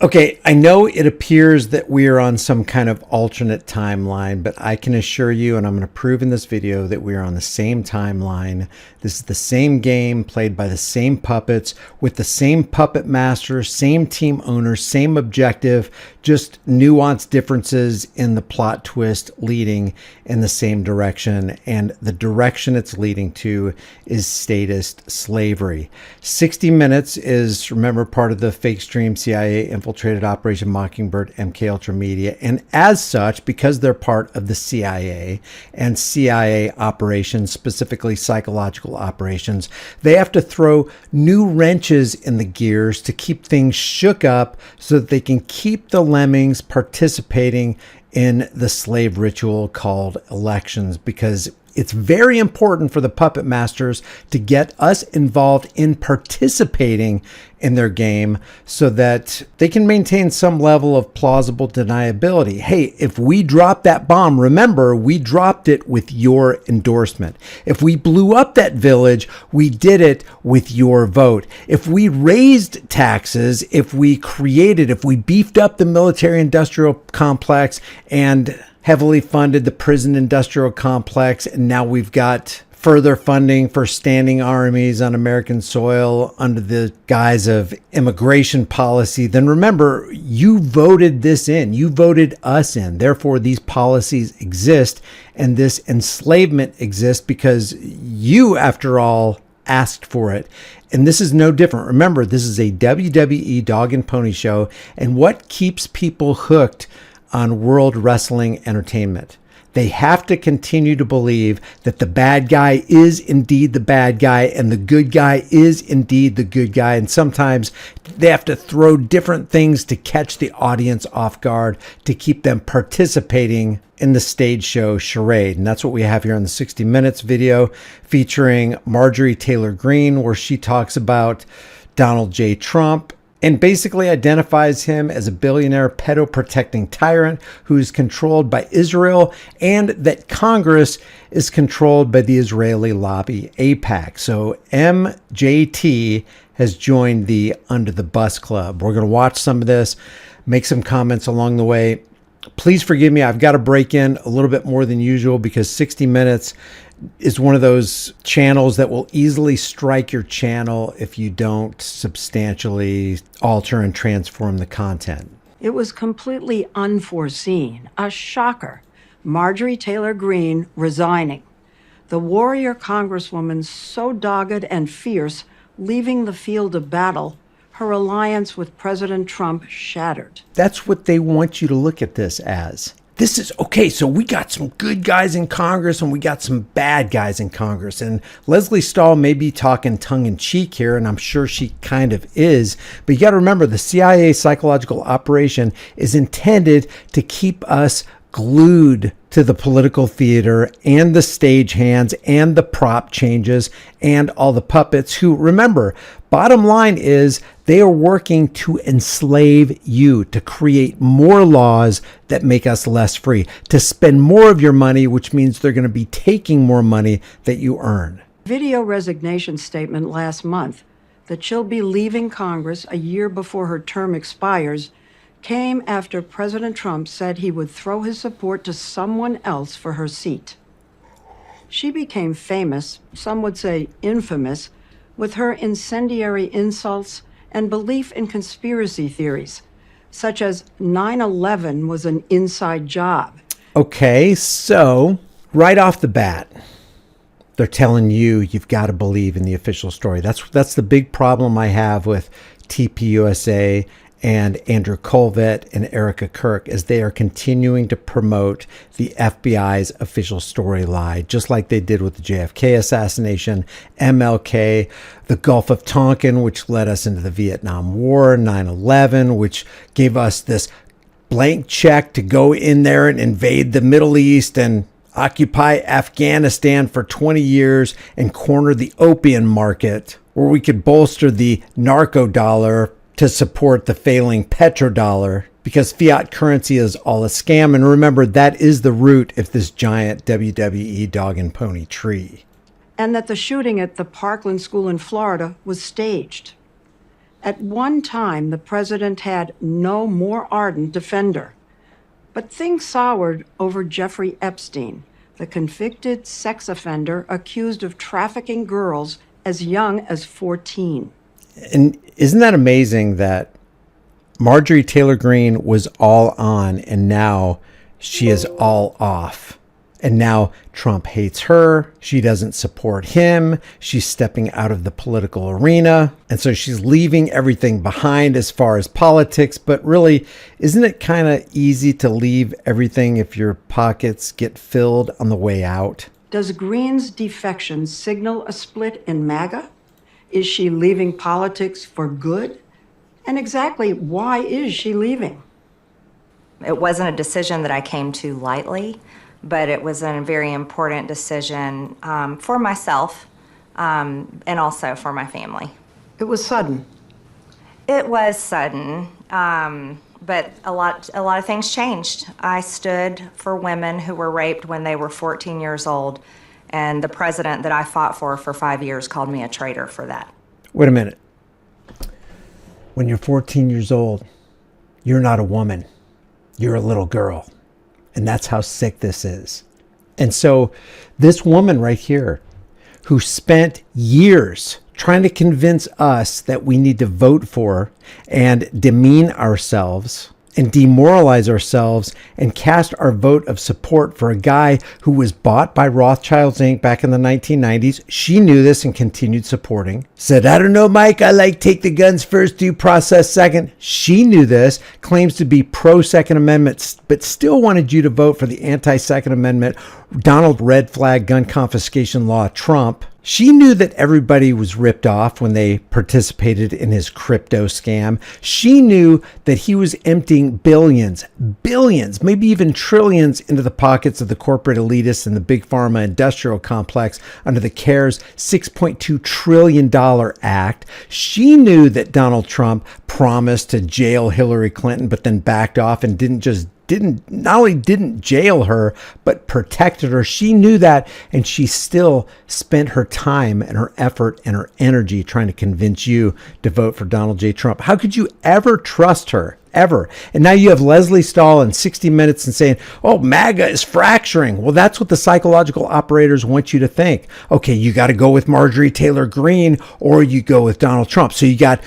Okay, I know it appears that we are on some kind of alternate timeline, but I can assure you, and I'm going to prove in this video, that we are on the same timeline. This is the same game played by the same puppets with the same puppet master, same team owner, same objective, just nuanced differences in the plot twist leading in the same direction. And the direction it's leading to is statist slavery. 60 Minutes is, remember, part of the fake stream CIA infiltrated Operation Mockingbird, MK Ultra Media, and as such, because they're part of the CIA and CIA operations, specifically psychological operations, they have to throw new wrenches in the gears to keep things shook up so that they can keep the lemmings participating in the slave ritual called elections, because it's very important for the puppet masters to get us involved in participating in their game so that they can maintain some level of plausible deniability. Hey, if we drop that bomb, remember, we dropped it with your endorsement. If we blew up that village, we did it with your vote. If we raised taxes, if we beefed up the military-industrial complex and heavily funded the prison industrial complex, and now we've got further funding for standing armies on American soil under the guise of immigration policy, then remember, you voted this in. You voted us in. Therefore, these policies exist, and this enslavement exists because you, after all, asked for it. And this is no different. Remember, this is a WWE dog and pony show, and what keeps people hooked on world wrestling entertainment? They have to continue to believe that the bad guy is indeed the bad guy and the good guy is indeed the good guy. And sometimes they have to throw different things to catch the audience off guard to keep them participating in the stage show charade. And that's what we have here on the 60 Minutes video featuring Marjorie Taylor Greene, where she talks about Donald J. Trump and basically identifies him as a billionaire pedo-protecting tyrant who is controlled by Israel, and that Congress is controlled by the Israeli lobby, AIPAC. So MJT has joined the Under the Bus Club. We're going to watch some of this, make some comments along the way. Please forgive me, I've got to break in a little bit more than usual because 60 Minutes is one of those channels that will easily strike your channel if you don't substantially alter and transform the content. It was completely unforeseen, a shocker. Marjorie Taylor Greene resigning. The warrior congresswoman so dogged and fierce, leaving the field of battle, her alliance with President Trump shattered. That's what they want you to look at this as. This is, okay, so we got some good guys in Congress and we got some bad guys in Congress. And Leslie Stahl may be talking tongue-in-cheek here, and I'm sure she kind of is. But you got to remember, the CIA psychological operation is intended to keep us glued to the political theater and the stagehands and the prop changes and all the puppets who, remember, bottom line is they are working to enslave you, to create more laws that make us less free, to spend more of your money, which means they're going to be taking more money that you earn. Video resignation statement last month that she'll be leaving Congress a year before her term expires came after President Trump said he would throw his support to someone else for her seat. She became famous, some would say infamous, with her incendiary insults and belief in conspiracy theories, such as 9/11 was an inside job. Okay, so right off the bat, they're telling you you've got to believe in the official story. That's the big problem I have with TPUSA and Andrew Colvett and Erica Kirk, as they are continuing to promote the FBI's official story lie, just like they did with the JFK assassination, MLK, the Gulf of Tonkin, which led us into the Vietnam War, 9/11, which gave us this blank check to go in there and invade the Middle East and occupy Afghanistan for 20 years and corner the opium market, where we could bolster the narco dollar to support the failing petrodollar, because fiat currency is all a scam. And remember, that is the root of this giant WWE dog and pony tree. And that the shooting at the Parkland School in Florida was staged. At one time, the president had no more ardent defender. But things soured over Jeffrey Epstein, the convicted sex offender accused of trafficking girls as young as 14. And isn't that amazing that Marjorie Taylor Greene was all on and now she is all off? And now Trump hates her. She doesn't support him. She's stepping out of the political arena. And so she's leaving everything behind as far as politics. But really, isn't it kind of easy to leave everything if your pockets get filled on the way out? Does Greene's defection signal a split in MAGA? Is she leaving politics for good? And exactly why is she leaving? It wasn't a decision that I came to lightly, but it was a very important decision for myself and also for my family. It was sudden. It was sudden, but a lot of things changed. I stood for women who were raped when they were 14 years old, and the president that I fought for 5 years called me a traitor for that. Wait a minute. When you're 14 years old, you're not a woman. You're a little girl. And that's how sick this is. And so this woman right here, who spent years trying to convince us that we need to vote for and demean ourselves and demoralize ourselves and cast our vote of support for a guy who was bought by Rothschilds Inc. back in the 1990s. She knew this and continued supporting. Said, I don't know, Mike, I like take the guns first, due process second. She knew this, claims to be pro-Second Amendment, but still wanted you to vote for the anti-Second Amendment, Donald red flag gun confiscation law, Trump. She knew that everybody was ripped off when they participated in his crypto scam. She knew that he was emptying billions, maybe even trillions into the pockets of the corporate elitists and the big pharma industrial complex under the CARES $6.2 trillion act. She knew that Donald Trump promised to jail Hillary Clinton, but then backed off and not only didn't jail her, but protected her. She knew that, and she still spent her time and her effort and her energy trying to convince you to vote for Donald J. Trump. How could you ever trust her? Ever. And now you have Leslie Stahl in 60 Minutes and saying, oh, MAGA is fracturing. Well, that's what the psychological operators want you to think. Okay, you got to go with Marjorie Taylor Greene or you go with Donald Trump. So you got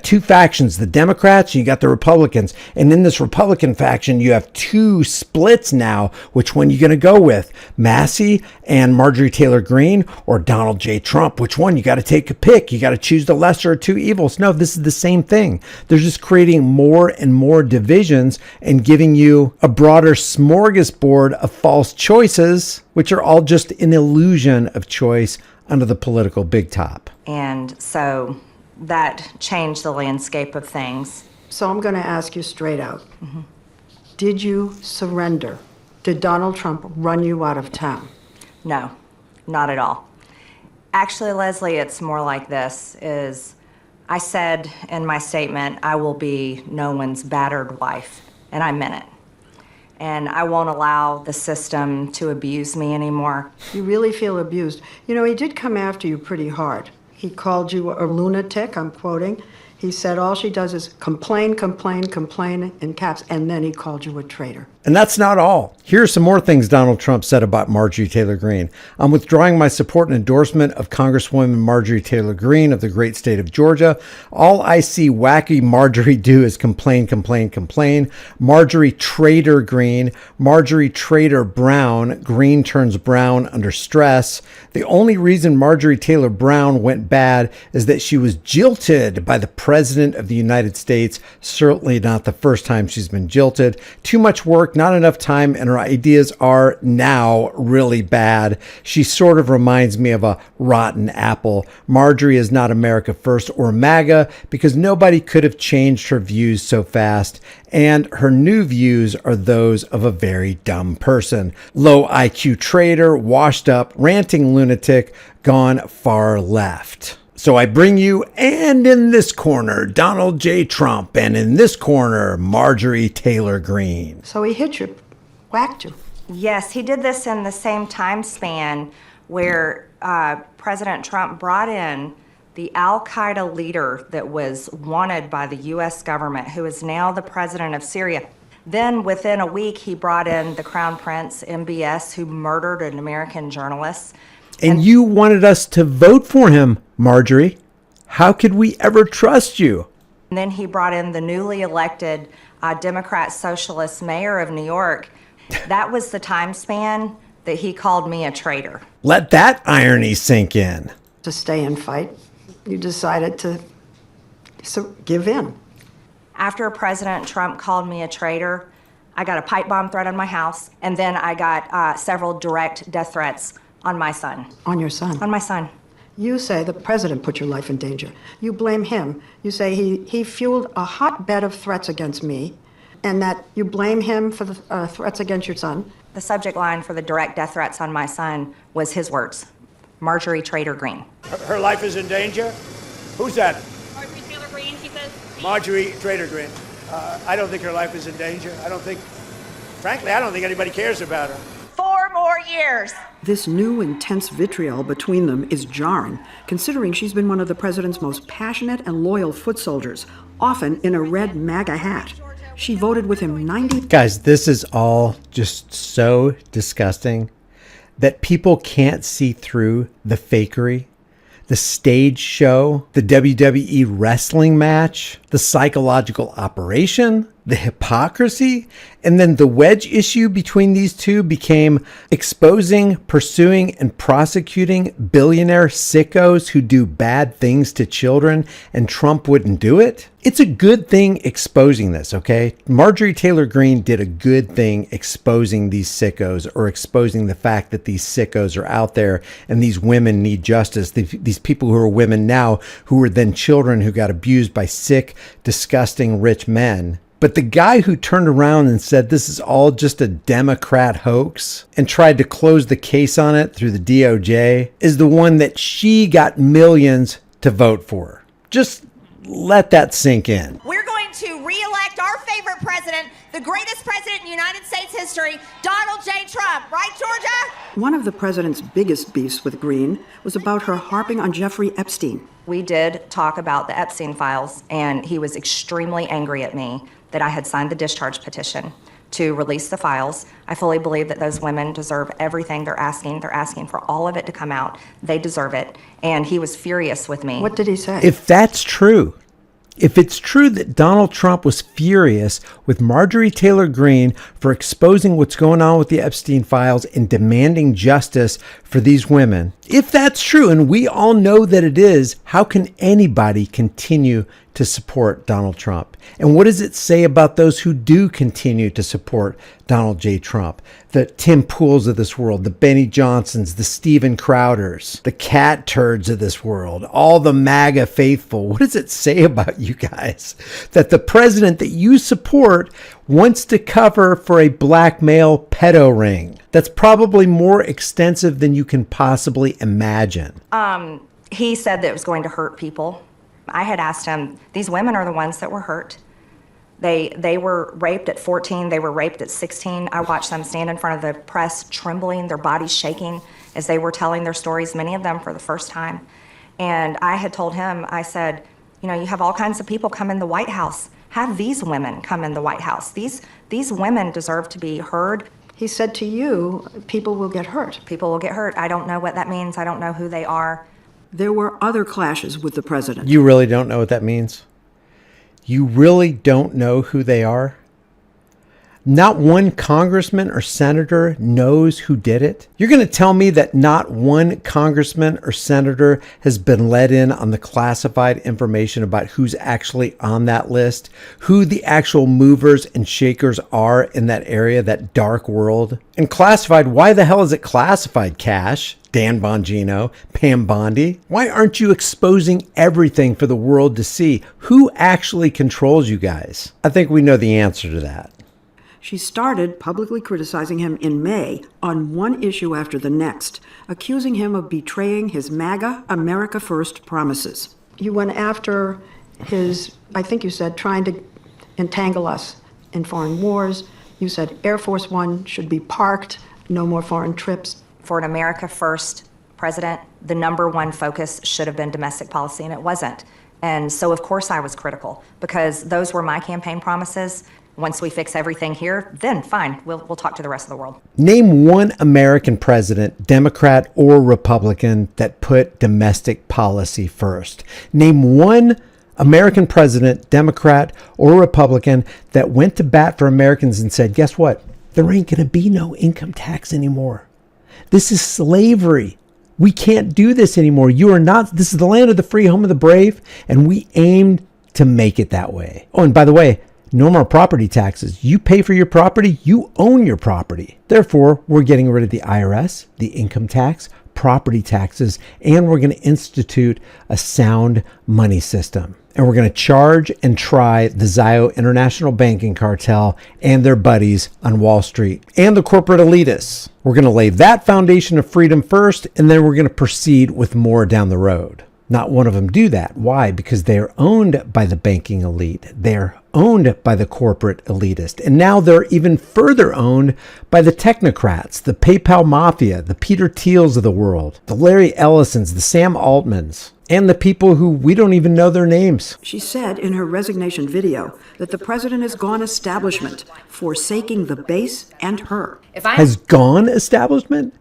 two factions, the Democrats and you got the Republicans. And in this Republican faction, you have two splits now. Which one are you going to go with? Massey and Marjorie Taylor Greene or Donald J. Trump? Which one? You got to take a pick. You got to choose the lesser of two evils. No, this is the same thing. They're just creating more and more divisions and giving you a broader smorgasbord of false choices, which are all just an illusion of choice under the political big top. And so that changed the landscape of things. So I'm going to ask you straight out. Mm-hmm. Did you surrender? Did Donald Trump run you out of town? No, not at all. Actually, Leslie, it's more like this, is I said in my statement, I will be no one's battered wife, and I meant it. And I won't allow the system to abuse me anymore. You really feel abused. You know, he did come after you pretty hard. He called you a lunatic, I'm quoting. He said all she does is complain in caps, and then he called you a traitor. And that's not all. Here are some more things Donald Trump said about Marjorie Taylor Greene. I'm withdrawing my support and endorsement of Congresswoman Marjorie Taylor Greene of the great state of Georgia. All I see wacky Marjorie do is complain. Marjorie Traitor Greene, Marjorie Traitor Brown. Greene turns brown under stress. The only reason Marjorie Taylor Brown went bad is that she was jilted by the President of the United States. Certainly not the first time she's been jilted. Too much work, not enough time, and her ideas are now really bad. She sort of reminds me of a rotten apple. Marjorie is not America First or MAGA because nobody could have changed her views so fast, and her new views are those of a very dumb person. Low IQ traitor, washed up, ranting lunatic, gone far left. So I bring you, and in this corner, Donald J. Trump, and in this corner, Marjorie Taylor Greene. So he hit you, whacked you. Yes, he did this in the same time span where President Trump brought in The Al-Qaeda leader that was wanted by the U.S. government, who is now the president of Syria. Then within a week, he brought in the Crown Prince, MBS, who murdered an American journalist. And you wanted us to vote for him, Marjorie. How could we ever trust you? And then he brought in the newly elected Democrat Socialist mayor of New York. That was the time span that he called me a traitor. Let that irony sink in. To stay and fight, you decided to give in. After President Trump called me a traitor, I got a pipe bomb threat on my house, and then I got several direct death threats on my son. On your son? On my son. You say the president put your life in danger. You blame him. You say he fueled a hotbed of threats against me, and that you blame him for the threats against your son. The subject line for the direct death threats on my son was his words, Marjorie Taylor Greene. Her life is in danger? Who's that? Marjorie Taylor Greene, she says. Marjorie Taylor Greene. I don't think her life is in danger. Frankly, I don't think anybody cares about her. 4 more years. This new intense vitriol between them is jarring, considering she's been one of the president's most passionate and loyal foot soldiers, often in a red MAGA hat. She voted with him 90... Guys, this is all just so disgusting that people can't see through the fakery, the stage show, the WWE wrestling match, the psychological operation, the hypocrisy, and then the wedge issue between these two became exposing, pursuing, and prosecuting billionaire sickos who do bad things to children, and Trump wouldn't do it. It's a good thing exposing this, okay? Marjorie Taylor Greene did a good thing exposing these sickos, or exposing the fact that these sickos are out there and these women need justice. These people who are women now who were then children who got abused by sick, disgusting, rich men. But the guy who turned around and said this is all just a Democrat hoax and tried to close the case on it through the DOJ is the one that she got millions to vote for. Just let that sink in. We're going to re-elect our favorite president, the greatest president in United States history, Donald J. Trump. Right, Georgia? One of the president's biggest beefs with Greene was about her harping on Jeffrey Epstein. We did talk about the Epstein files, and he was extremely angry at me that I had signed the discharge petition to release the files. I fully believe that those women deserve everything they're asking. They're asking for all of it to come out. They deserve it. And he was furious with me. What did he say? If that's true, if it's true that Donald Trump was furious with Marjorie Taylor Greene for exposing what's going on with the Epstein files and demanding justice for these women, if that's true, and we all know that it is, how can anybody continue to support Donald Trump? And what does it say about those who do continue to support Donald J. Trump? The Tim Pools of this world, the Benny Johnsons, the Steven Crowders, the cat turds of this world, all the MAGA faithful. What does it say about you guys that the president that you support wants to cover for a black male pedo ring that's probably more extensive than you can possibly imagine? He said that it was going to hurt people. I had asked him, these women are the ones that were hurt. They were raped at 14, they were raped at 16. I watched them stand in front of the press trembling, their bodies shaking as they were telling their stories, many of them for the first time. And I had told him, I said, you know, you have all kinds of people come in the White House. Have these women come in the White House. These women deserve to be heard. He said to you, people will get hurt. People will get hurt. I don't know what that means. I don't know who they are. There were other clashes with the president. You really don't know what that means? You really don't know who they are? Not one congressman or senator knows who did it? You're going to tell me that not one congressman or senator has been let in on the classified information about who's actually on that list, who the actual movers and shakers are in that area, that dark world? And classified, why the hell is it classified, Cash? Dan Bongino, Pam Bondi? Why aren't you exposing everything for the world to see? Who actually controls you guys? I think we know the answer to that. She started publicly criticizing him in May on one issue after the next, accusing him of betraying his MAGA America First promises. You went after his, I think you said, trying to entangle us in foreign wars. You said Air Force One should be parked, no more foreign trips. For an America First president, the #1 focus should have been domestic policy, and it wasn't. And so, of course, I was critical because those were my campaign promises. Once we fix everything here, then fine, we'll talk to the rest of the world. Name one American president, Democrat or Republican, that put domestic policy first. Name one American president, Democrat or Republican, that went to bat for Americans and said, guess what? There ain't going to be no income tax anymore. This is slavery. We can't do this anymore. You are not, this is the land of the free, home of the brave, and we aimed to make it that way. Oh, and by the way, no more property taxes. You pay for your property, you own your property. Therefore, we're getting rid of the IRS, the income tax, property taxes, and we're going to institute a sound money system. And we're going to charge and try the Zio International Banking Cartel and their buddies on Wall Street and the corporate elitists. We're going to lay that foundation of freedom first, and then we're going to proceed with more down the road. Not one of them do that. Why? Because they're owned by the banking elite. They're owned by the corporate elitist. And now they're even further owned by the technocrats, the PayPal mafia, the Peter Thiels of the world, the Larry Ellisons, the Sam Altmans, and the people who we don't even know their names. She said in her resignation video that the president has gone establishment, forsaking the base and her. Has gone establishment?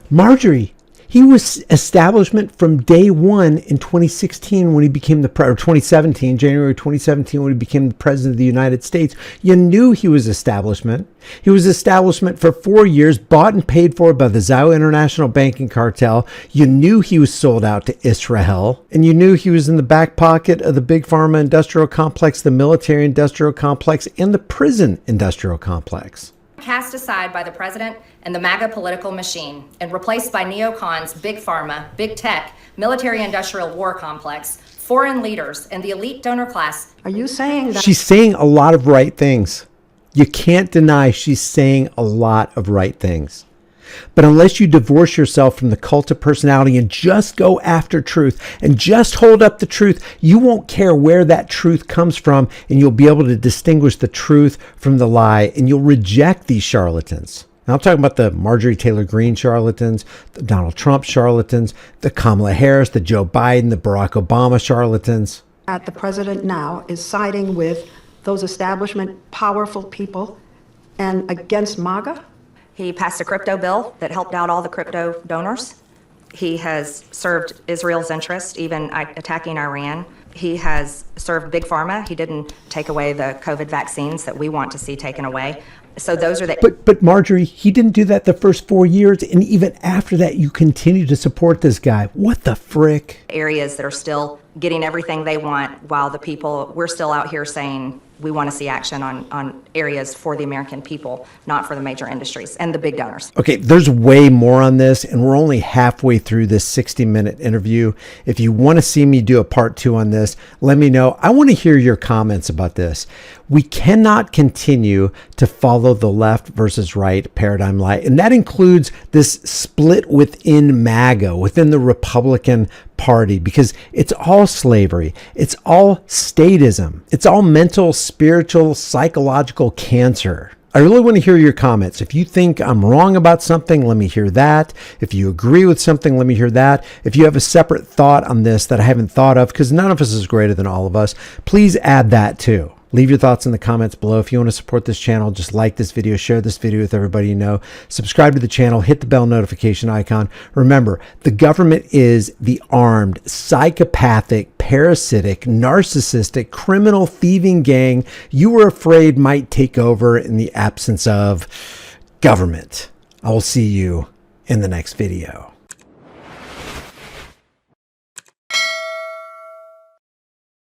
Marjorie, he was establishment from day one in 2016 when he became or 2017, January 2017, when he became the president of the United States. You knew he was establishment. He was establishment for 4 years, bought and paid for by the Zio International Banking Cartel. You knew he was sold out to Israel, and you knew he was in the back pocket of the big pharma industrial complex, the military industrial complex, and the prison industrial complex. Cast aside by the president and the MAGA political machine and replaced by neocons, big pharma, big tech, military-industrial war complex, foreign leaders, and the elite donor class. Are you saying that? She's saying a lot of right things. You can't deny she's saying a lot of right things. But unless you divorce yourself from the cult of personality and just go after truth and just hold up the truth, you won't care where that truth comes from, and you'll be able to distinguish the truth from the lie, and you'll reject these charlatans. Now, I'm talking about the Marjorie Taylor Greene charlatans, the Donald Trump charlatans, the Kamala Harris, the Joe Biden, the Barack Obama charlatans. The president now is siding with those establishment powerful people and against MAGA? He passed a crypto bill that helped out all the crypto donors. He has served Israel's interest, even attacking Iran. He has served Big Pharma. He didn't take away the COVID vaccines that we want to see taken away. So those are the... But Marjorie, he didn't do that the first 4 years, and even after that, you continue to support this guy. What the frick? Areas that are still getting everything they want, while the people, we're still out here saying we want to see action on areas for the American people, not for the major industries and the big donors. Okay, there's way more on this, and we're only halfway through this 60-minute interview. If you want to see me do a part 2 on this, let me know. I want to hear your comments about this. We cannot continue to follow the left versus right paradigm lie, and that includes this split within MAGA, within the Republican Party, because it's all slavery. It's all statism. It's all mental, spiritual, psychological cancer. I really want to hear your comments. If you think I'm wrong about something, let me hear that. If you agree with something, let me hear that. If you have a separate thought on this that I haven't thought of, because none of us is greater than all of us, please add that too. Leave your thoughts in the comments below. If you want to support this channel, just like this video, share this video with everybody you know, subscribe to the channel, hit the bell notification icon. Remember, the government is the armed, psychopathic, parasitic, narcissistic, criminal thieving gang you were afraid might take over in the absence of government. I will see you in the next video.